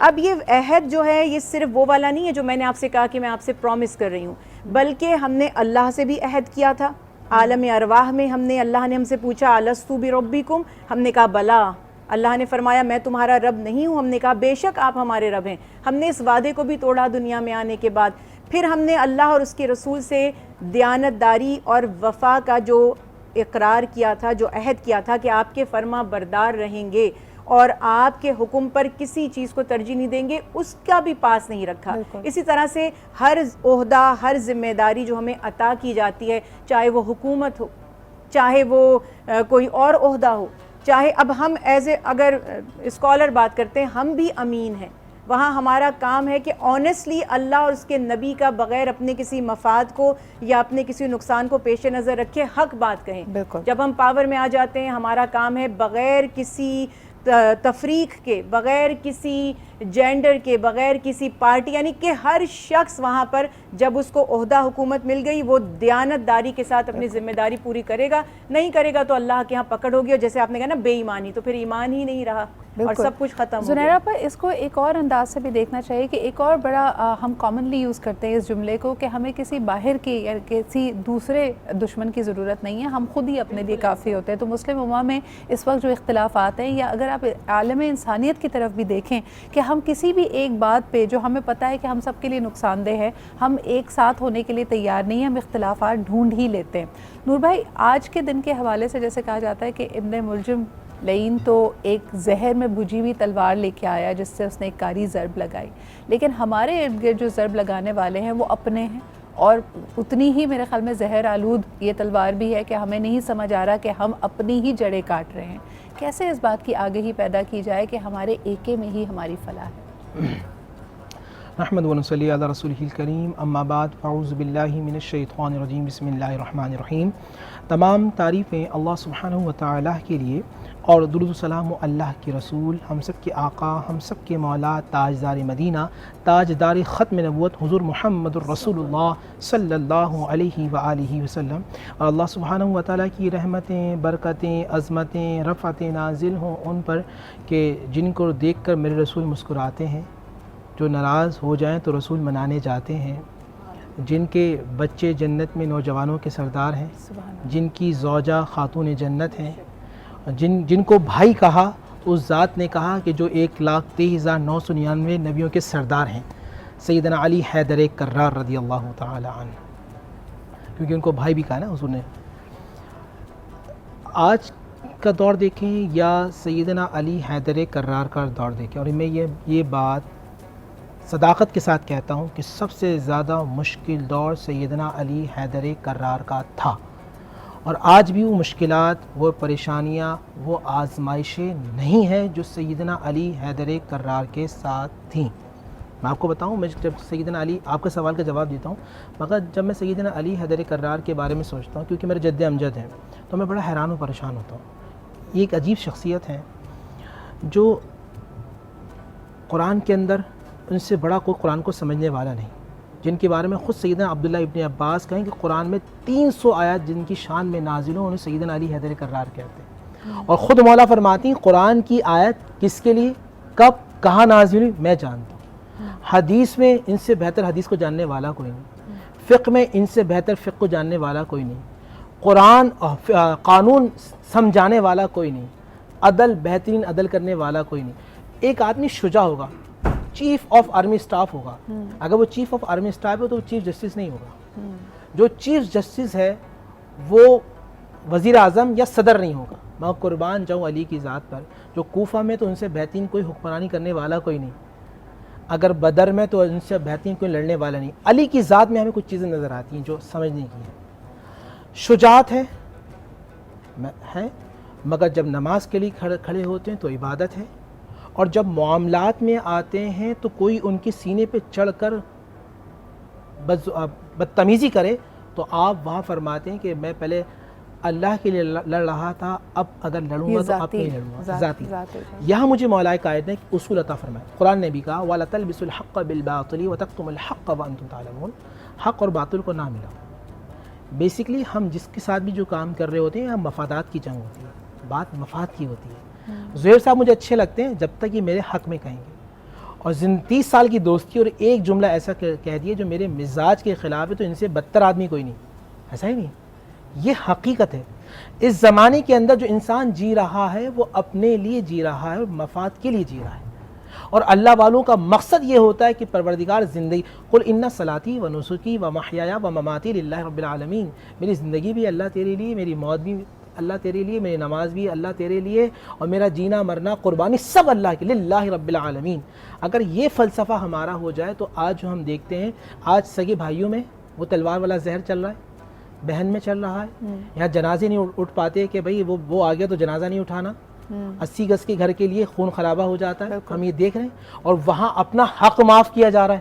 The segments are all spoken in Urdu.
اب یہ عہد جو ہے یہ صرف وہ والا نہیں ہے جو میں نے آپ سے کہا کہ میں آپ سے پرومس کر رہی ہوں، بلکہ ہم نے اللہ سے بھی عہد کیا تھا. عالم ارواح میں اللہ نے ہم سے پوچھا الستو بربکم، ہم نے کہا بلا. اللہ نے فرمایا میں تمہارا رب نہیں ہوں، ہم نے کہا بے شک آپ ہمارے رب ہیں. ہم نے اس وعدے کو بھی توڑا دنیا میں آنے کے بعد. پھر ہم نے اللہ اور اس کے رسول سے دیانت داری اور وفا کا جو اقرار کیا تھا، جو عہد کیا تھا کہ آپ کے فرما بردار رہیں گے اور آپ کے حکم پر کسی چیز کو ترجیح نہیں دیں گے، اس کا بھی پاس نہیں رکھا. اسی طرح سے ہر عہدہ، ہر ذمہ داری جو ہمیں عطا کی جاتی ہے، چاہے وہ حکومت ہو، چاہے وہ کوئی اور عہدہ ہو، چاہے اب ہم اگر اسکالر بات کرتے ہیں، ہم بھی امین ہیں. وہاں ہمارا کام ہے کہ آنیسٹلی اللہ اور اس کے نبی کا بغیر اپنے کسی مفاد کو یا اپنے کسی نقصان کو پیش نظر رکھے حق بات کہیں. جب ہم پاور میں آ جاتے ہیں، ہمارا کام ہے بغیر کسی تفریق کے، بغیر کسی جینڈر کے، بغیر کسی پارٹی، یعنی کہ ہر شخص وہاں پر جب اس کو عہدہ حکومت مل گئی وہ دیانت داری کے ساتھ اپنی ذمہ داری پوری کرے گا. نہیں کرے گا تو اللہ کے ہاں پکڑ ہوگی، اور جیسے آپ نے کہا نا بے ایمانی، تو پھر ایمان ہی نہیں رہا اور سب کچھ ختم ہو گیا. زنیرہ پر اس کو ایک اور انداز سے بھی دیکھنا چاہیے کہ ایک اور بڑا ہم کامنلی یوز کرتے ہیں اس جملے کو کہ ہمیں کسی باہر کی یا کسی دوسرے دشمن کی ضرورت نہیں ہے، ہم خود ہی اپنے لیے کافی ہوتے ہیں. تو مسلم امہ میں اس وقت جو اختلافات ہیں، یا اگر آپ عالم انسانیت کی طرف بھی دیکھیں کہ ہم کسی بھی ایک بات پہ جو ہمیں پتہ ہے کہ ہم سب کے لیے نقصان دہ ہے، ہم ایک ساتھ ہونے کے لیے تیار نہیں ہیں، ہم اختلافات ڈھونڈ ہی لیتے ہیں. نور بھائی، آج کے دن کے حوالے سے جیسے کہا جاتا ہے کہ ابن ملجم لعین تو ایک زہر میں بھجی ہوئی تلوار لے کے آیا جس سے اس نے ایک کاری ضرب لگائی، لیکن ہمارے ارد گرد جو ضرب لگانے والے ہیں وہ اپنے ہیں، اور اتنی ہی میرے خیال میں زہر آلود یہ تلوار بھی ہے کہ ہمیں نہیں سمجھ آ رہا کہ ہم اپنی ہی جڑیں کاٹ رہے ہیں. کیسے اس بات کی آگہی پیدا کی جائے کہ ہمارے ایکے میں ہی ہماری فلاح ہے؟ نحمد و نصلی علی رسولہ الکریم، اما بعد، فاعوذ باللہ من الشیطان الرجیم، بسم اللہ الرحمن الرحیم. تمام تعریفیں اللہ سبحانہ و تعالیٰ کے لیے، اور درود و سلام و اللہ کے رسول، ہم سب کے آقا، ہم سب کے مولا، تاجدار مدینہ، تاجدار ختم نبوت حضور محمد الرسول اللہ صلی اللہ علیہ وآلہ وسلم. اور اللہ سبحانہ و تعالیٰ کی رحمتیں، برکتیں، عظمتیں، رفعتیں نازل ہوں ان پر کہ جن کو دیکھ کر میرے رسول مسکراتے ہیں، جو ناراض ہو جائیں تو رسول منانے جاتے ہیں، جن کے بچے جنت میں نوجوانوں کے سردار ہیں، جن کی زوجہ خاتون جنت ہیں، جن کو بھائی کہا اس ذات نے کہا کہ جو 1,23,999 نبیوں کے سردار ہیں، سیدنا علی حیدر کرار رضی اللہ تعالی عنہ، کیونکہ ان کو بھائی بھی کہا نا حضور نے. آج کا دور دیکھیں یا سیدنا علی حیدر کرار کا دور دیکھیں، اور میں یہ بات صداقت کے ساتھ کہتا ہوں کہ سب سے زیادہ مشکل دور سیدنا علی حیدر کرار کا تھا، اور آج بھی وہ مشکلات، وہ پریشانیاں، وہ آزمائشیں نہیں ہیں جو سیدنا علی حیدر کرار کے ساتھ تھیں. میں آپ کو بتاؤں، میں جب سیدنا علی، آپ کے سوال کا جواب دیتا ہوں، مگر جب میں سیدنا علی حیدر کرار کے بارے میں سوچتا ہوں، کیونکہ میرے جد امجد ہیں، تو میں بڑا حیران و پریشان ہوتا ہوں. یہ ایک عجیب شخصیت ہے جو قرآن کے اندر ان سے بڑا کوئی قرآن کو سمجھنے والا نہیں، جن کے بارے میں خود سیدنا عبداللہ ابن عباس کہیں کہ قرآن میں 300 آیات جن کی شان میں نازل ہوں انہیں سیدنا علی حیدر کرار کہتے ہیں. اور خود مولا فرماتی ہیں قرآن کی آیت کس کے لیے، کب، کہاں نازل ہوئی میں جانتا ہوں. حدیث میں ان سے بہتر حدیث کو جاننے والا کوئی نہیں، فقہ میں ان سے بہتر فقہ کو جاننے والا کوئی نہیں، قرآن قانون سمجھانے والا کوئی نہیں، عدل بہترین عدل کرنے والا کوئی نہیں. ایک آدمی شجاع ہوگا، چیف آف آرمی اسٹاف ہوگا، اگر وہ چیف آف آرمی اسٹاف ہے تو وہ چیف جسٹس نہیں ہوگا. جو چیف جسٹس ہے وہ وزیر اعظم یا صدر نہیں ہوگا. میں قربان جاؤں علی کی ذات پر، جو کوفہ میں تو ان سے بہترین کوئی حکمرانی کرنے والا کوئی نہیں، اگر بدر میں تو ان سے بہترین کوئی لڑنے والا نہیں. علی کی ذات میں ہمیں کچھ چیزیں نظر آتی ہیں جو سمجھنے کی ہیں. شجاعت ہے مگر جب نماز کے لیے کھڑے ہوتے ہیں تو عبادت ہے، اور جب معاملات میں آتے ہیں تو کوئی ان کے سینے پہ چڑھ کر بدتمیزی کرے تو آپ وہاں فرماتے ہیں کہ میں پہلے اللہ کے لیے لڑ رہا تھا، اب اگر لڑوں گا تو اب نہیں لڑوں گا. ذاتی یہاں مجھے مولا قائد نے اصول عطا فرمایا. قرآن نے بھی کہا وَلَا تَلْبِسُوا الْحَقَّ بِالْبَاطِلِ وَتَكْتُمُوا الْحَقَّ وَأَنْتُمْ تَعْلَمُونَ. حق اور باطل کو نہ ملا. بیسکلی ہم جس کے ساتھ بھی جو کام کر رہے ہوتے ہیں، ہم مفادات کی جنگ ہوتی ہے، بات مفاد کی ہوتی ہے. زہیر صاحب مجھے اچھے لگتے ہیں جب تک یہ میرے حق میں کہیں گے، اور 30 سال کی دوستی اور ایک جملہ ایسا کہہ دیا جو میرے مزاج کے خلاف ہے تو ان سے بدتر آدمی کوئی نہیں. ایسا ہی نہیں. یہ حقیقت ہے. اس زمانے کے اندر جو انسان جی رہا ہے وہ اپنے لیے جی رہا ہے اور مفاد کے لیے جی رہا ہے, اور اللہ والوں کا مقصد یہ ہوتا ہے کہ پروردگار زندگی, قل ان صلاتی و نسکی و محیایا و مماتی للہ رب العالمین, میری زندگی بھی اللہ تیرے لیے, میری موت بھی اللہ تیرے لیے, میری نماز بھی اللہ تیرے لیے, اور میرا جینا مرنا قربانی سب اللہ کے للہ رب العالمین. اگر یہ فلسفہ ہمارا ہو جائے تو آج جو ہم دیکھتے ہیں, آج سگے بھائیوں میں وہ تلوار والا زہر چل رہا ہے, بہن میں چل رہا ہے, یہاں جنازے نہیں اٹھ پاتے کہ بھئی وہ آ گیا تو جنازہ نہیں اٹھانا, 80 گز کے گھر کے لیے خون خرابہ ہو جاتا ہے, ہم یہ دیکھ رہے ہیں. اور وہاں اپنا حق معاف کیا جا رہا ہے,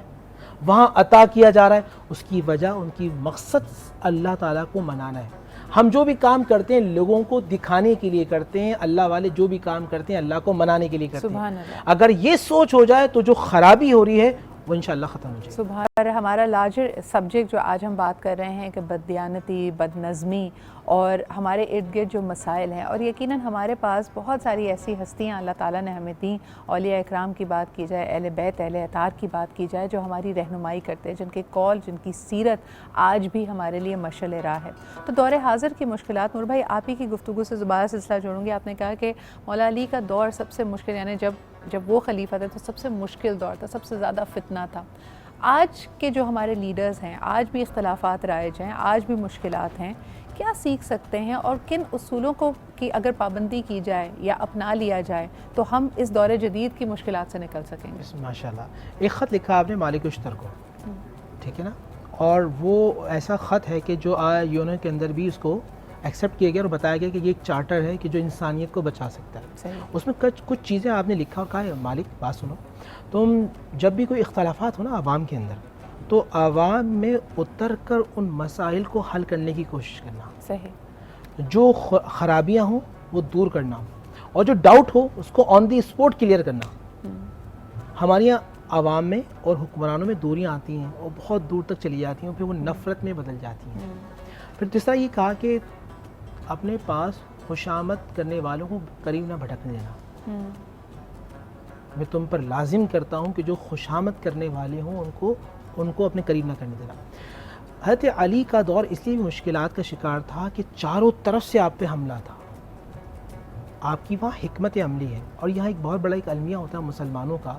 وہاں عطا کیا جا رہا ہے. اس کی وجہ ان کی مقصد اللہ تعالیٰ کو منانا ہے. ہم جو بھی کام کرتے ہیں لوگوں کو دکھانے کے لیے کرتے ہیں, اللہ والے جو بھی کام کرتے ہیں اللہ کو منانے کے لیے کرتے ہیں. اگر یہ سوچ ہو جائے تو جو خرابی ہو رہی ہے وہ انشاءاللہ ختم ہو جائے. سبحان. ہمارا لارجر سبجیکٹ جو آج ہم بات کر رہے ہیں کہ بددیانتی, بد نظمی اور ہمارے ارد گرد جو مسائل ہیں, اور یقیناً ہمارے پاس بہت ساری ایسی ہستیاں اللہ تعالیٰ نے ہمیں دیں, اولیاء اکرام کی بات کی جائے, اہل بیت اہل اطہار کی بات کی جائے, جو ہماری رہنمائی کرتے ہیں, جن کے قول جن کی سیرت آج بھی ہمارے لیے مشعل راہ ہے. تو دور حاضر کی مشکلات, نور بھائی آپ ہی کی گفتگو سے دوبارہ سلسلہ جوڑوں گی. آپ نے کہا کہ مولا علی کا دور سب سے مشکل, یعنی جب وہ خلیفہ تھے تو سب سے مشکل دور تھا, سب سے زیادہ فتنہ تھا. آج کے جو ہمارے لیڈرز ہیں, آج بھی اختلافات رائج ہیں, آج بھی مشکلات ہیں, کیا سیکھ سکتے ہیں اور کن اصولوں کو کی اگر پابندی کی جائے یا اپنا لیا جائے تو ہم اس دور جدید کی مشکلات سے نکل سکیں گے؟ ماشاءاللہ. ایک خط لکھا آپ نے مالک اشتر کو, ٹھیک ہے نا, اور وہ ایسا خط ہے کہ جو یونین کے اندر بھی اس کو ایکسیپٹ کیا گیا اور بتایا گیا کہ یہ ایک چارٹر ہے کہ جو انسانیت کو بچا سکتا ہے. اس میں کچھ چیزیں آپ نے لکھا اور کہا ہے مالک بات سنو, تم جب بھی کوئی اختلافات ہو نا عوام کے اندر تو عوام میں اتر کر ان مسائل کو حل کرنے کی کوشش کرنا, صحیح, جو خرابیاں ہوں وہ دور کرنا, اور جو ڈاؤٹ ہو اس کو آن دی اسپوٹ کلیئر کرنا. ہماری عوام میں اور حکمرانوں میں دوریاں آتی ہیں اور بہت دور تک چلی جاتی ہیں, پھر وہ نفرت میں بدل جاتی ہیں. پھر تیسرا یہ کہا کہ اپنے پاس خوشامد کرنے والوں کو قریب نہ بھٹکنے دینا. میں تم پر لازم کرتا ہوں کہ جو خوشامد کرنے والے ہوں ان کو اپنے قریب نہ کرنے دینا. حضرت علی کا دور اس لیے بھی مشکلات کا شکار تھا کہ چاروں طرف سے آپ پہ حملہ تھا. آپ کی وہاں حکمت عملی ہے, اور یہاں ایک بہت بڑا ایک المیہ ہوتا ہے مسلمانوں کا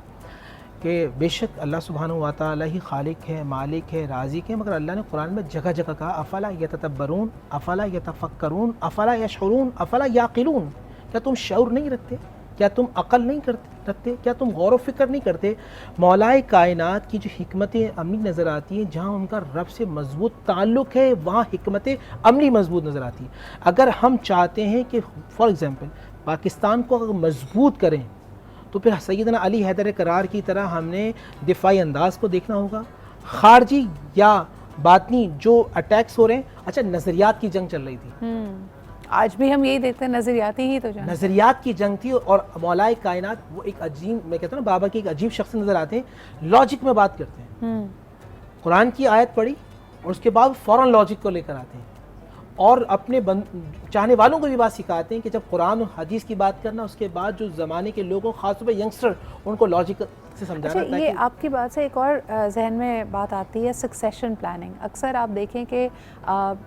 کہ بے شک اللہ سبحانہ و تعالیٰ ہی خالق ہے, مالک ہے, رازق ہے, مگر اللہ نے قرآن میں جگہ جگہ کہا افلا یتدبرون, افلا یتفکرون, افلا یشعرون, افلا یعقلون. کیا تم شعور نہیں رکھتے, کیا تم عقل نہیں رکھتے, کیا تم غور و فکر نہیں کرتے؟ مولائے کائنات کی جو حکمت عملی نظر آتی ہیں, جہاں ان کا رب سے مضبوط تعلق ہے وہاں حکمت عملی مضبوط نظر آتی ہے. اگر ہم چاہتے ہیں کہ فار ایگزامپل پاکستان کو اگر مضبوط کریں تو پھر سیدنا علی حیدر کرار کی طرح ہم نے دفاعی انداز کو دیکھنا ہوگا. خارجی یا باطنی جو اٹیکس ہو رہے ہیں, اچھا نظریات کی جنگ چل رہی تھی, آج بھی ہم یہی دیکھتے ہیں, نظریاتی ہی تو جنگ, نظریات کی جنگ تھی. اور مولائے کائنات وہ ایک عجیب, میں کہتا ہوں نا بابا کی ایک عجیب شخص نظر آتے ہیں, لاجک میں بات کرتے ہیں. قرآن کی آیت پڑھی اور اس کے بعد فوراً لاجک کو لے کر آتے ہیں, اور اپنے چاہنے والوں کو بھی بات سکھاتے ہیں کہ جب قرآن اور حدیث کی بات کرنا, اس کے بعد جو زمانے کے لوگوں خاص طور پہ ینگسٹر ان کو لاجک سے سمجھانا. اچھا, یہ آپ کی بات سے ایک اور ذہن میں بات آتی ہے, سکسیشن پلاننگ. اکثر آپ دیکھیں کہ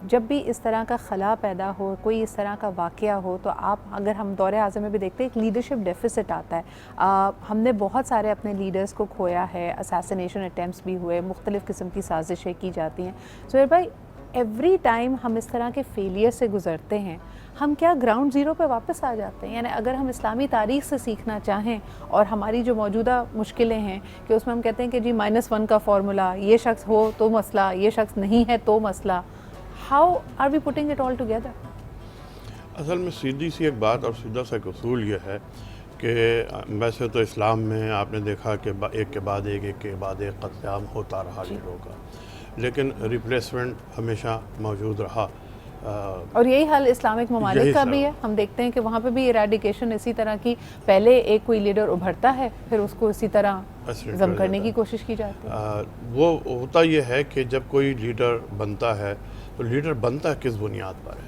جب بھی اس طرح کا خلا پیدا ہو, کوئی اس طرح کا واقعہ ہو, تو آپ اگر ہم دور اعظم میں بھی دیکھتے ہیں ایک لیڈرشپ ڈیفیسٹ آتا ہے. ہم نے بہت سارے اپنے لیڈرز کو کھویا ہے, اساسینیشن اٹیمپٹس بھی ہوئے, مختلف قسم کی سازشیں کی جاتی ہیں. زہیر بھائی, ایوری ٹائم ہم اس طرح کے فیلئر سے گزرتے ہیں, ہم کیا گراؤنڈ زیرو پہ واپس آ جاتے ہیں؟ یعنی اگر ہم اسلامی تاریخ سے سیکھنا چاہیں اور ہماری جو موجودہ مشکلیں ہیں کہ اس میں ہم کہتے ہیں کہ جی -1 کا فارمولا, یہ شخص ہو تو مسئلہ, یہ شخص نہیں ہے تو مسئلہ, how are we putting it all together? اصل میں سیدھی سی ایک بات اور سیدھا سا ایک اصول یہ ہے کہ ویسے تو اسلام میں آپ نے دیکھا کہ ایک کے بعد ایک قتل عام ہوتا رہا لیڈروں کا, لیکن ریپلیسمنٹ ہمیشہ موجود رہا. اور یہی حال اسلامک ممالک کا بھی ہے. ہم دیکھتے ہیں کہ وہاں پہ بھی ایریڈیکیشن اسی طرح کی, پہلے ایک کوئی لیڈر ابھرتا ہے, پھر اس کو اسی طرح ضم کرنے کی کوشش کی جاتی ہے. وہ ہوتا یہ ہے کہ جب کوئی لیڈر بنتا ہے تو لیڈر بنتا کس بنیاد پر ہے؟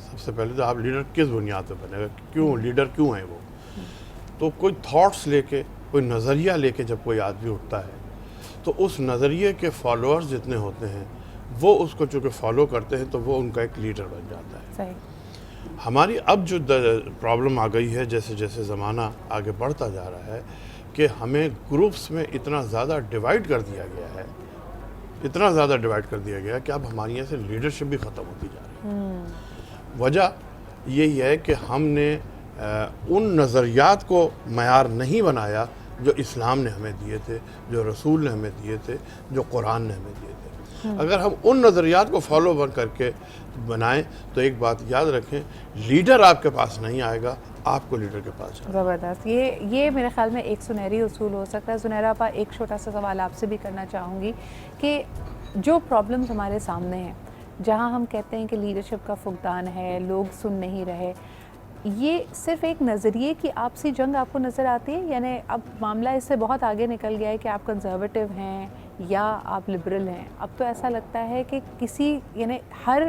سب سے پہلے تو آپ لیڈر کس بنیاد پہ بنے گا, کیوں لیڈر کیوں ہیں وہ؟ تو کوئی تھاٹس لے کے کوئی نظریہ لے کے جب کوئی آدمی اٹھتا ہے تو اس نظریے کے فالوورز جتنے ہوتے ہیں وہ اس کو چونکہ فالو کرتے ہیں تو وہ ان کا ایک لیڈر بن جاتا ہے. صحیح. ہماری اب جو پرابلم آ گئی ہے جیسے جیسے زمانہ آگے بڑھتا جا رہا ہے کہ ہمیں گروپس میں اتنا زیادہ ڈیوائیڈ کر دیا گیا ہے کہ اب ہماری یہاں سے لیڈرشپ بھی ختم ہوتی جا رہی ہے. وجہ یہی ہے کہ ہم نے ان نظریات کو معیار نہیں بنایا جو اسلام نے ہمیں دیے تھے, جو رسول نے ہمیں دیے تھے, جو قرآن نے ہمیں دیے تھے. اگر ہم ان نظریات کو فالو کر کے بنائیں تو ایک بات یاد رکھیں, لیڈر آپ کے پاس نہیں آئے گا, آپ کو لیڈر کے پاس جانا. زبردست. یہ میرے خیال میں ایک سنہری اصول ہو سکتا ہے. زنیرہ آپا, ایک چھوٹا سا سوال آپ سے بھی کرنا چاہوں گی کہ جو پرابلمز ہمارے سامنے ہیں, جہاں ہم کہتے ہیں کہ لیڈرشپ کا فقدان ہے, لوگ سن نہیں رہے, یہ صرف ایک نظریے کی آپسی جنگ آپ کو نظر آتی ہے؟ یعنی اب معاملہ اس سے بہت آگے نکل گیا ہے کہ آپ کنزرویٹو ہیں یا آپ لبرل ہیں. اب تو ایسا لگتا ہے کہ یعنی ہر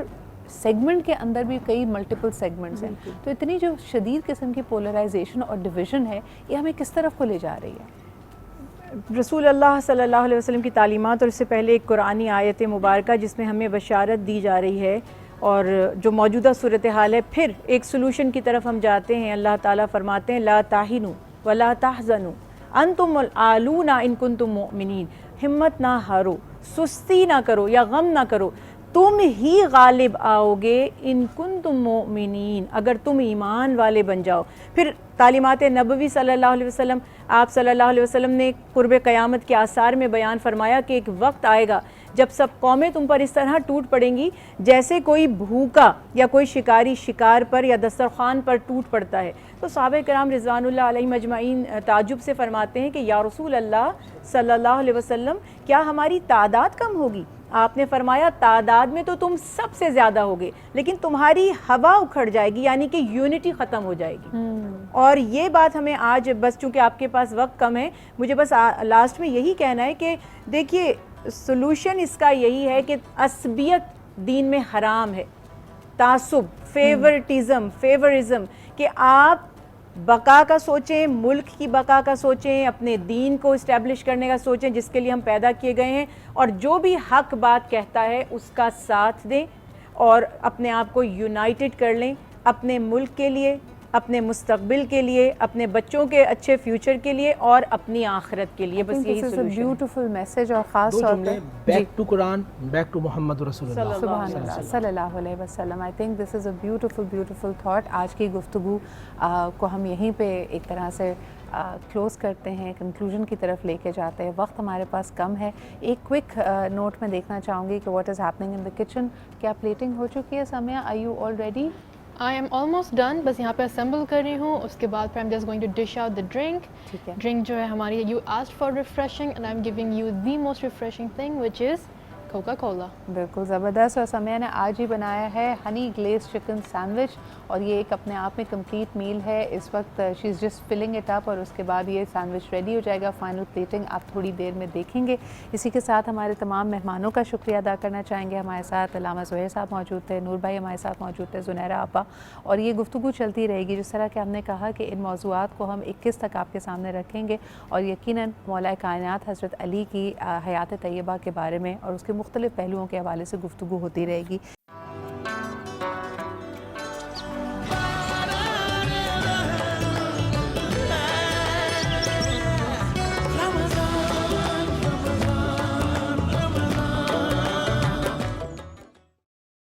سیگمنٹ کے اندر بھی کئی ملٹیپل سیگمنٹس ہیں. تو اتنی جو شدید قسم کی پولرائزیشن اور ڈویژن ہے, یہ ہمیں کس طرف کو لے جا رہی ہے؟ رسول اللہ صلی اللہ علیہ وسلم کی تعلیمات اور اس سے پہلے ایک قرآنی آیت مبارکہ جس میں ہمیں بشارت دی جا رہی ہے اور جو موجودہ صورتحال ہے, پھر ایک سلوشن کی طرف ہم جاتے ہیں. اللہ تعالیٰ فرماتے ہیں لا تاہنوا ولا تحزنوا انتم العالون ان کنتم مؤمنین. ہمت نہ ہارو, سستی نہ کرو یا غم نہ کرو, تم ہی غالب آؤ گے ان کنتم مؤمنین, اگر تم ایمان والے بن جاؤ. پھر تعلیمات نبوی صلی اللہ علیہ وسلم, آپ صلی اللہ علیہ وسلم نے قرب قیامت کے آثار میں بیان فرمایا کہ ایک وقت آئے گا جب سب قومیں تم پر اس طرح ٹوٹ پڑیں گی جیسے کوئی بھوکا یا کوئی شکاری شکار پر یا دسترخوان پر ٹوٹ پڑتا ہے. تو صحابہ کرام رضوان اللہ علیہم اجمعین تعجب سے فرماتے ہیں کہ یا رسول اللہ صلی اللہ علیہ وسلم, کیا ہماری تعداد کم ہوگی؟ آپ نے فرمایا تعداد میں تو تم سب سے زیادہ ہوگے, لیکن تمہاری ہوا اکھڑ جائے گی, یعنی کہ یونٹی ختم ہو جائے گی. اور یہ بات ہمیں آج, بس چونکہ آپ کے پاس وقت کم ہے, مجھے بس لاسٹ میں یہی کہنا ہے کہ دیکھیے سلوشن اس کا یہی ہے کہ عصبیت دین میں حرام ہے, تعصب, فیورزم, کہ آپ بقا کا سوچیں, ملک کی بقا کا سوچیں, اپنے دین کو اسٹیبلش کرنے کا سوچیں جس کے لیے ہم پیدا کیے گئے ہیں, اور جو بھی حق بات کہتا ہے اس کا ساتھ دیں اور اپنے آپ کو یونائٹڈ کر لیں اپنے ملک کے لیے, اپنے مستقبل کے لیے, اپنے بچوں کے اچھے فیوچر کے لیے اور اپنی آخرت کے لیے. بس یہی سلوشن ہے. بیوٹیفل میسج, اور خاص دو طور جملے, پہ back to Quran, back to Muhammad رسول اللہ سبحان اللہ صلی اللہ علیہ وسلم. I think this is a beautiful thought. آج کی گفتگو کو ہم یہیں پہ ایک طرح سے کلوز کرتے ہیں, کنکلوژن کی طرف لے کے جاتے ہیں. وقت ہمارے پاس کم ہے. ایک کوئک نوٹ میں دیکھنا چاہوں گی کہ what is happening in the kitchen. کیا پلیٹنگ ہو چکی ہے Sumaiya? Are you all ready? I am almost done, بس یہاں پہ اسمبل کر رہی ہوں. اس کے بعد پھر I'm just going to dish out the drink. ٹھیک ہے. Drink جو ہے ہماری, you asked for refreshing and I'm giving you the most refreshing thing which is Coca Cola. بالکل زبردست. اور سمیہ نے آج ہی بنایا ہے ہنی گلیز چکن سینڈوچ, اور یہ ایک اپنے آپ میں کمپلیٹ میل ہے. اس وقت she is just filling it up, اور اس کے بعد یہ سینڈوچ ریڈی ہو جائے گا. فائنل پلیٹنگ آپ تھوڑی دیر میں دیکھیں گے. اسی کے ساتھ ہمارے تمام مہمانوں کا شکریہ ادا کرنا چاہیں گے. ہمارے ساتھ علامہ زہیر صاحب موجود تھے, نور بھائی ہمارے ساتھ موجود تھے, زنیرہ آپا, اور یہ گفتگو چلتی رہے گی. جس طرح کہ ہم نے کہا کہ ان موضوعات کو ہم 21 تک آپ کے سامنے رکھیں گے, اور یقیناً مولا کائنات حضرت علی کی حیات طیبہ کے بارے میں اور اس کے مختلف پہلوؤں کے حوالے سے گفتگو ہوتی رہے گی.